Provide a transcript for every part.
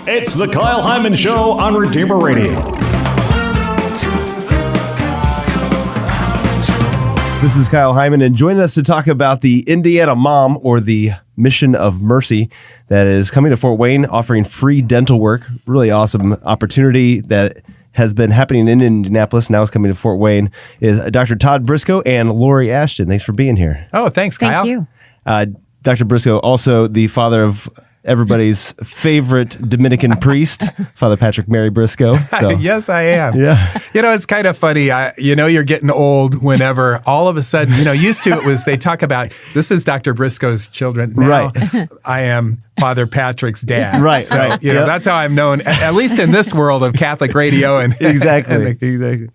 It's the Kyle Hyman Show on Redeemer Radio. This is Kyle Hyman, and joining us to talk about the Indiana Mom, or the Mission of Mercy, that is coming to Fort Wayne, offering free dental work. Really awesome opportunity that has been happening in Indianapolis, now is coming to Fort Wayne, is Dr. Todd Briscoe and Lori Ashton. Thanks for being here. Oh, thanks, Kyle. Thank you. Dr. Briscoe, also the father of everybody's favorite Dominican priest, Father Patrick Mary Briscoe. So. Yes, I am. Yeah. It's kind of funny. You're getting old whenever all of a sudden, used to it was they talk about, this is Dr. Briscoe's children. Now, right. I am Father Patrick's dad. Right. So, right. That's how I'm known, at least in this world of Catholic radio. And Exactly. Exactly.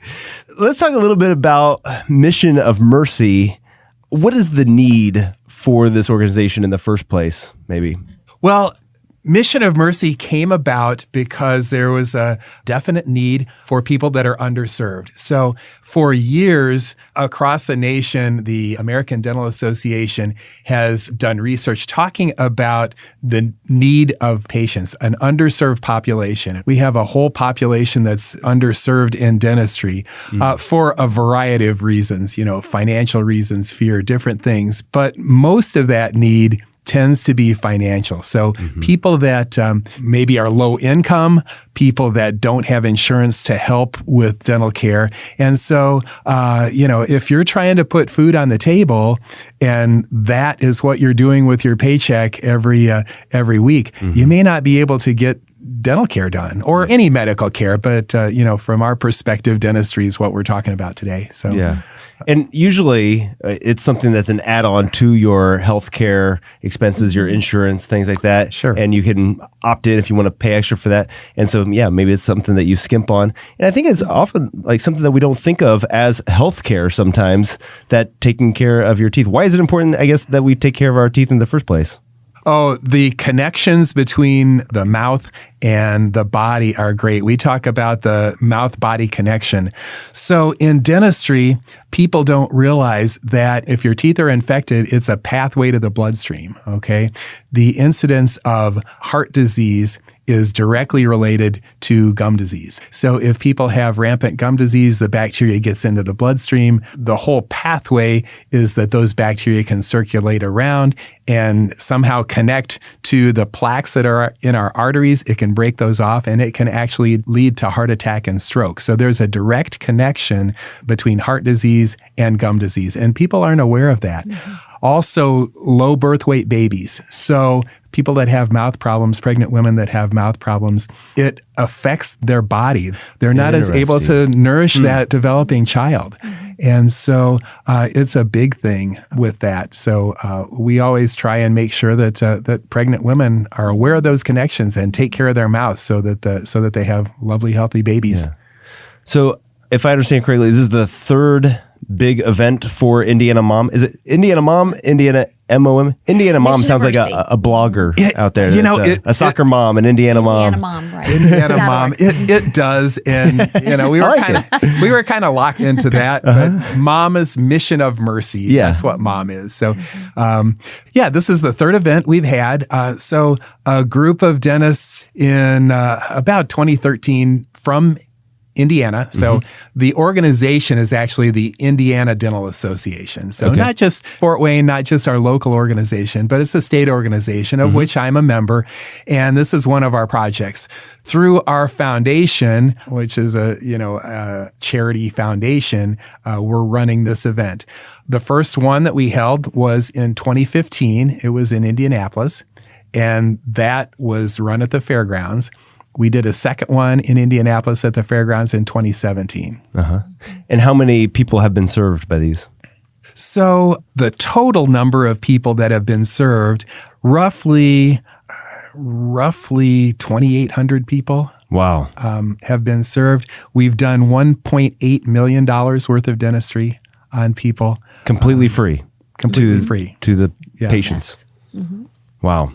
Let's talk a little bit about Mission of Mercy. What is the need for this organization in the first place, maybe? Well, Mission of Mercy came about because there was a definite need for people that are underserved. So for years across the nation, the American Dental Association has done research talking about the need of patients, an underserved population. We have a whole population that's underserved in dentistry for a variety of reasons, financial reasons, fear, different things. But most of that need tends to be financial. So people that maybe are low income, people that don't have insurance to help with dental care. And so, if you're trying to put food on the table and that is what you're doing with your paycheck every week, you may not be able to get dental care done or any medical care. But, from our perspective, dentistry is what we're talking about today. So, yeah. And usually it's something that's an add-on to your healthcare expenses, your insurance, things like that. Sure. And you can opt in if you want to pay extra for that. And so, maybe it's something that you skimp on. And I think it's often like something that we don't think of as healthcare sometimes, that taking care of your teeth. Why is it important, I guess, that we take care of our teeth in the first place? Oh, the connections between the mouth and the body are great. We talk about the mouth-body connection. So in dentistry, people don't realize that if your teeth are infected, it's a pathway to the bloodstream, okay? The incidence of heart disease is directly related to gum disease. So if people have rampant gum disease, the bacteria gets into the bloodstream. The whole pathway is that those bacteria can circulate around and somehow connect to the plaques that are in our arteries. It can break those off, and it can actually lead to heart attack and stroke. So there's a direct connection between heart disease and gum disease, and people aren't aware of that. Also, low birth weight babies. So people that have mouth problems, pregnant women that have mouth problems, it affects their body. They're not as able to nourish that developing child. And so it's a big thing with that. So we always try and make sure that that pregnant women are aware of those connections and take care of their mouths so that they have lovely, healthy babies. Yeah. So if I understand correctly, this is the third big event for Indiana Mom. Is it Indiana Mom, Indiana MOM? Indiana Mom Mission sounds like Mercy. a blogger out there. A soccer mom, an Indiana mom. Indiana Mom, right. Indiana Mom. It does. And, we were kind of locked into that. But Mama's Mission of Mercy. Yeah. That's what Mom is. So, this is the third event we've had. So a group of dentists in about 2013 from Indiana. So the organization is actually the Indiana Dental Association. So not just Fort Wayne, not just our local organization, but it's a state organization of which I'm a member. And this is one of our projects. Through our foundation, which is a charity foundation, we're running this event. The first one that we held was in 2015. It was in Indianapolis, and that was run at the fairgrounds. We did a second one in Indianapolis at the fairgrounds in 2017. And how many people have been served by these? So the total number of people that have been served, roughly 2,800 people. Wow. Have been served. We've done $1.8 million worth of dentistry on people. Completely free. Completely free. To the patients. Yes. Mm-hmm. Wow.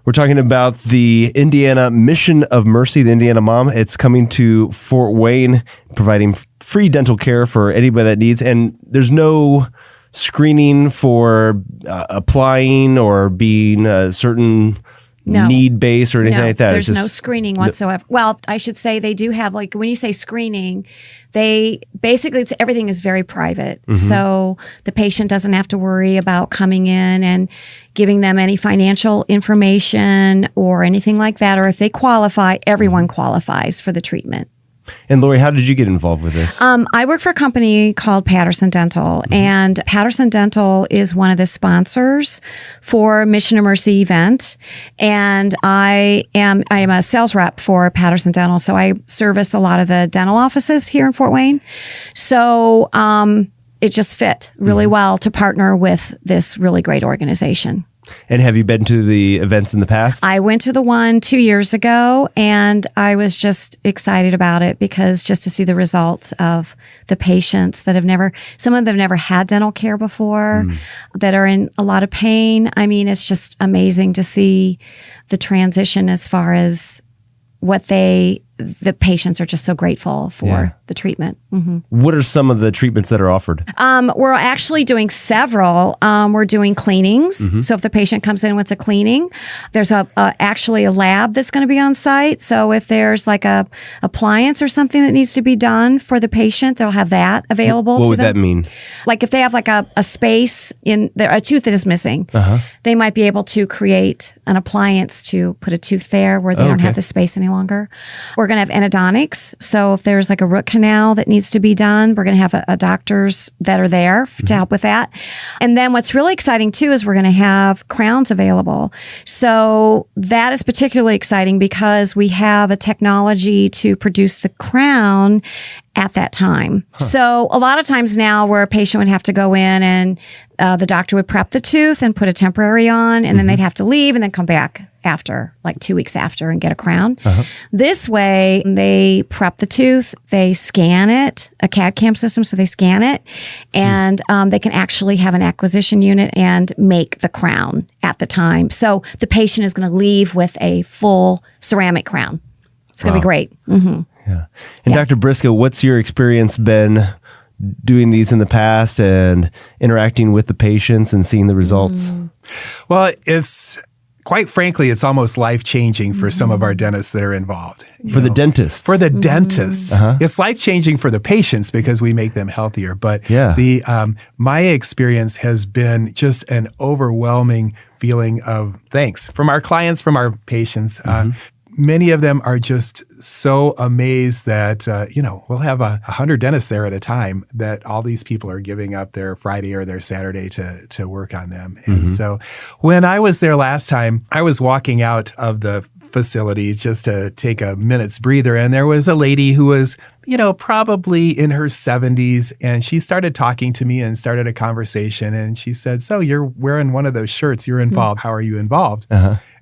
We're talking about the Indiana Mission of Mercy, the Indiana Mom. It's coming to Fort Wayne, providing free dental care for anybody that needs. And there's no screening for applying or being a certain No. need-based or anything like that? There's no screening whatsoever. Well, I should say they do have, like, when you say screening, they basically, everything is very private. So the patient doesn't have to worry about coming in and giving them any financial information or anything like that. Or if they qualify, everyone qualifies for the treatment. And Lori, how did you get involved with this? I work for a company called Patterson Dental, and Patterson Dental is one of the sponsors for Mission of Mercy event. And I am a sales rep for Patterson Dental, so I service a lot of the dental offices here in Fort Wayne. So it just fit really well to partner with this really great organization. And have you been to the events in the past? I went to the one 2 years ago, and I was just excited about it because just to see the results of the patients that some of them have never had dental care before, that are in a lot of pain. I mean, it's just amazing to see the transition as far as what the patients are just so grateful for the treatment. What are some of the treatments that are offered? We're actually doing several. We're doing cleanings. So if the patient comes in and wants a cleaning, there's actually a lab that's going to be on site. So if there's like a appliance or something that needs to be done for the patient, they'll have that available to them. What would that mean? Like if they have like a space in there, a tooth that is missing, they might be able to create an appliance to put a tooth there where they don't have the space any longer. We're going to have endodontics. So if there's like a root canal that needs to be done, we're going to have a doctors that are there to help with that. And then what's really exciting too is we're going to have crowns available. So that is particularly exciting because we have a technology to produce the crown at that time. So a lot of times now where a patient would have to go in and the doctor would prep the tooth and put a temporary on, and then they'd have to leave and then come back after, like 2 weeks after, and get a crown. This way, they prep the tooth, they scan it, a CAD/CAM system, so they scan it, and they can actually have an acquisition unit and make the crown at the time. So the patient is going to leave with a full ceramic crown. It's going to be great. Yeah. And Dr. Briscoe, what's your experience been doing these in the past and interacting with the patients and seeing the results? Well, quite frankly, it's almost life-changing for some of our dentists that are involved. For the dentists? For the dentists. It's life-changing for the patients because we make them healthier. But my experience has been just an overwhelming feeling of thanks from our clients, from our patients. Many of them are just so amazed that, we'll have 100 dentists there at a time, that all these people are giving up their Friday or their Saturday to work on them. And so when I was there last time, I was walking out of the facility just to take a minute's breather. And there was a lady who was, probably in her 70s. And she started talking to me and started a conversation. And she said, "So you're wearing one of those shirts. You're involved. How are you involved?"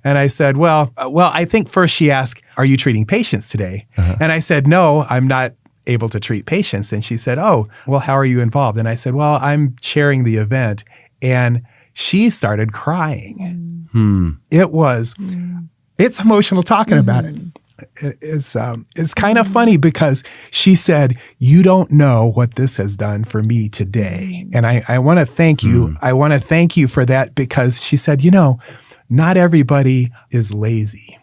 And I said, well, I think first she asked, "Are you treating patients today?" And I said, "No, I'm not able to treat patients." And she said, "Oh, well, how are you involved?" And I said, "Well, I'm chairing the event." And she started crying. It's emotional talking about it. It's kind of funny because she said, "You don't know what this has done for me today." And I want to thank you. I want to thank you for that, because she said, not everybody is lazy.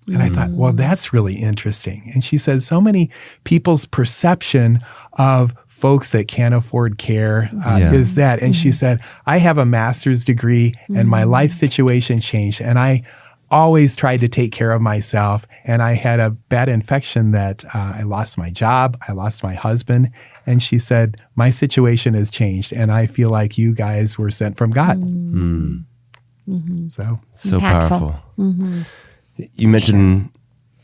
And I thought, well, that's really interesting. And she said, so many people's perception of folks that can't afford care is that. And she said, I have a master's degree and my life situation changed. And I always tried to take care of myself. And I had a bad infection that I lost my job. I lost my husband. And she said, my situation has changed. And I feel like you guys were sent from God. So powerful. You mentioned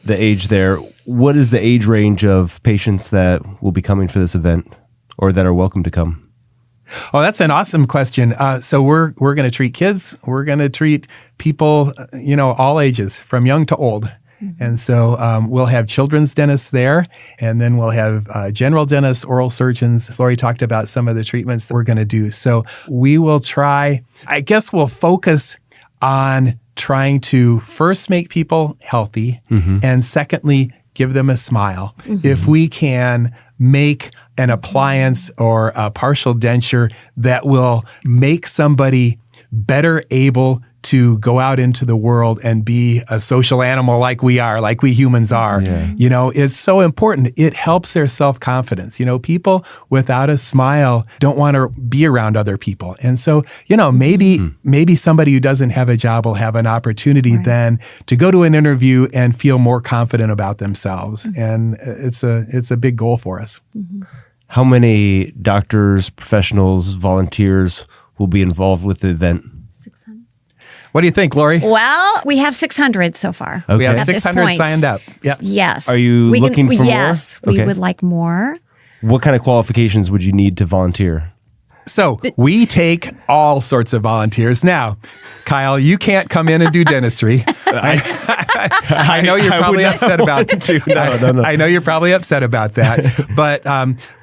the age there. What is the age range of patients that will be coming for this event or that are welcome to come? Oh, that's an awesome question. So we're going to treat kids. We're going to treat people, all ages, from young to old. And so we'll have children's dentists there, and then we'll have general dentists, oral surgeons. Lori talked about some of the treatments that we're going to do. So we will we'll focus on trying to first make people healthy, and secondly, give them a smile. If we can make an appliance or a partial denture that will make somebody better able to go out into the world and be a social animal like we are, like we humans are. Yeah. You know, it's so important. It helps their self-confidence. You know, people without a smile don't want to be around other people. And so, you know, maybe somebody who doesn't have a job will have an opportunity then to go to an interview and feel more confident about themselves. And it's a big goal for us. How many doctors, professionals, volunteers will be involved with the event? 600. What do you think, Lori? Well, we have 600 so far. Okay. We have At this 600 point. signed up. Yep. Yes. Are you looking for more? Yes, we Okay. would like more. What kind of qualifications would you need to volunteer? So we take all sorts of volunteers. Now, Kyle, you can't come in and do dentistry. I know you're probably upset about that. No. I know you're probably upset about that. But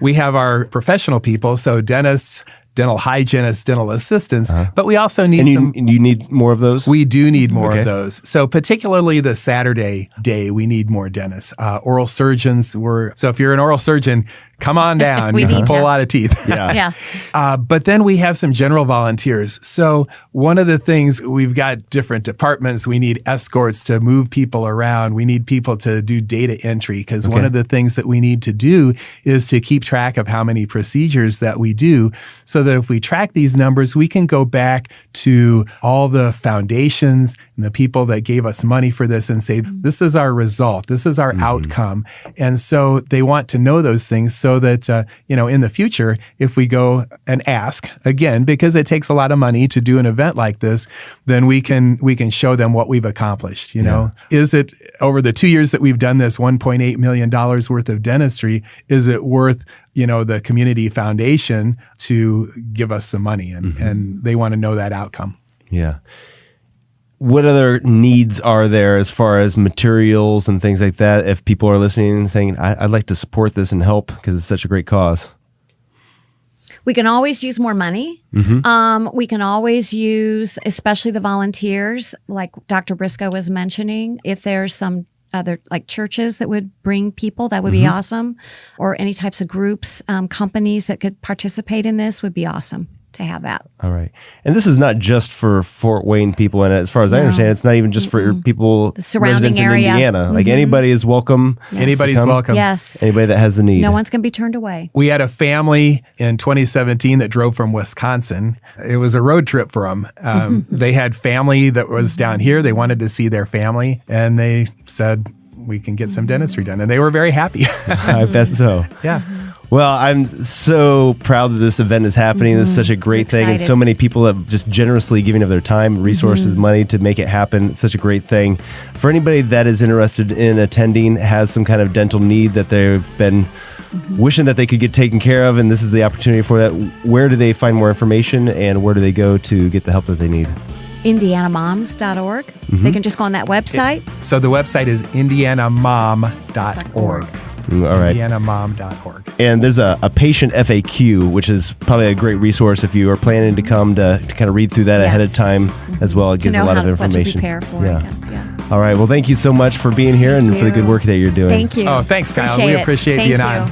we have our professional people, so dentists, dental hygienists, dental assistants, but we also need And you need more of those? We do need more Okay. of those. So particularly the Saturday day, we need more dentists. Oral surgeons so if you're an oral surgeon, come on down. We You need pull to. a lot of teeth. Yeah. Yeah. But then we have some general volunteers. So one of the things, we've got different departments. We need escorts to move people around. We need people to do data entry because one of the things that we need to do is to keep track of how many procedures that we do so that if we track these numbers, we can go back to all the foundations and the people that gave us money for this and say, this is our result. This is our outcome. And so they want to know those things so that, in the future, if we go and ask again, because it takes a lot of money to do an event like this, then we can show them what we've accomplished. Is it over the 2 years that we've done this $1.8 million worth of dentistry? Is it worth the community foundation to give us some money? And they want to know that outcome. Yeah. What other needs are there as far as materials and things like that? If people are listening and saying, I'd like to support this and help because it's such a great cause. We can always use more money. We can always use, especially the volunteers, like Dr. Briscoe was mentioning, if there's some other like churches that would bring people, that would be awesome. Or any types of groups, companies that could participate in this would be awesome to have that. All right. And this is not just for Fort Wayne people. And as far as I understand, it's not even just for people, The surrounding residents area. in Indiana. Like anybody is welcome. Anybody's Come. welcome. Yes. Anybody that has the need. No one's going to be turned away. We had a family in 2017 that drove from Wisconsin. It was a road trip for them. They had family that was down here. They wanted to see their family, and they said, we can get some dentistry done. And they were very happy. I bet so. Yeah. Well, I'm so proud that this event is happening. This is such a great thing. And so Excited. many people have just generously giving of their time, resources, money to make it happen. It's such a great thing. For anybody that is interested in attending, has some kind of dental need that they've been wishing that they could get taken care of, and this is the opportunity for that, where do they find more information and where do they go to get the help that they need? IndianaMoms.org. They can just go on that website. So the website is indianamom.org. All right. indianamom.org. And there's a patient FAQ, which is probably a great resource if you are planning to come to kind of read through that ahead of Yes. time as well. It To gives a know lot of what to information. prepare for, I guess. Yeah. All right. Well, thank you so much for being here and for the good work that you're doing. Thank you. Oh, thanks, Kyle. Appreciate We it. appreciate Thank being you. on.